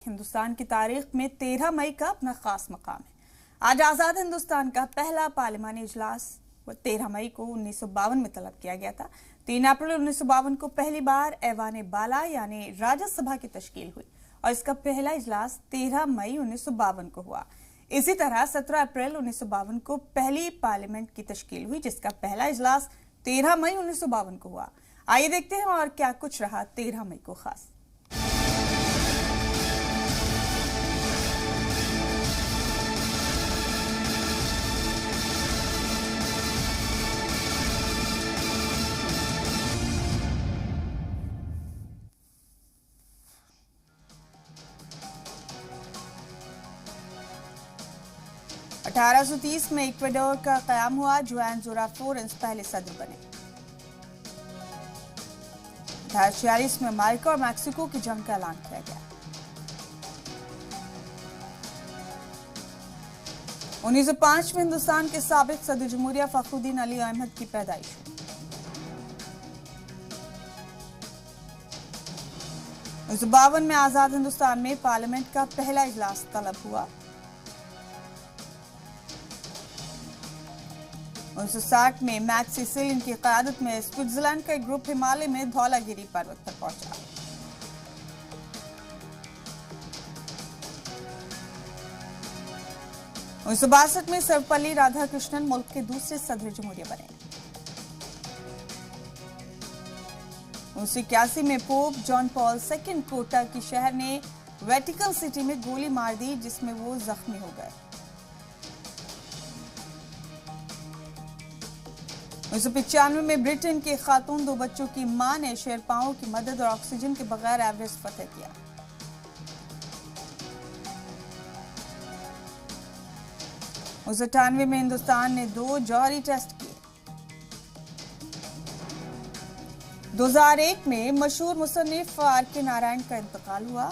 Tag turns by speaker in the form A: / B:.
A: हिंदुस्तान की तारीख में 13 मई का अपना खास मकाम है। आज आज़ाद हिंदुस्तान का पहला पार्लिमानी इजलास 13 मई को 1952 में तलब किया गया था। 3 अप्रैल 1952 को पहली बार ऐवान बाला यानी राज्यसभा की तश्कील हुई और इसका पहला इजलास 13 मई 1952 को हुआ। इसी तरह 17 अप्रैल 1952 को पहली पार्लियामेंट की तश्कील हुई, जिसका पहला इजलास 13 मई 1952 को हुआ। आइए देखते हैं और क्या कुछ रहा 13 मई को खास। अठारह 1830 में इक्वेडोर का कयाम हुआ। जुआन जोरा फ्लोरेंस पहले सदर बने। 1846 में अमेरिका और मैक्सिको की जंग का ऐलान किया गया। 1905 में हिंदुस्तान के साबिक सदर जमहूरिया फखरुद्दीन अली अहमद की पैदाइश हुई। 1952 में आजाद हिंदुस्तान में पार्लियामेंट का पहला इजलास तलब हुआ। 1960 में मैक्स सिसिलियन की क़यादत में स्विट्जरलैंड का एक ग्रुप हिमालय में धौलागिरी पर्वत पर पहुंचा। 1962 में सर्वपल्ली राधाकृष्णन मुल्क के दूसरे सदर जमहूरिया बने। 1981 में पोप जॉन पॉल II कोटा की शहर ने वेटिकन सिटी में गोली मार दी, जिसमें वो जख्मी हो गए। 1995 में ब्रिटेन की खातून 2 बच्चों की मां ने शेरपाओं की मदद और ऑक्सीजन के बगैर एवरेस्ट फतह किया। 1998 में हिंदुस्तान ने 2 जौहरी टेस्ट किए। 2001 में मशहूर मुसन्निफ आर के नारायण का इंतकाल हुआ।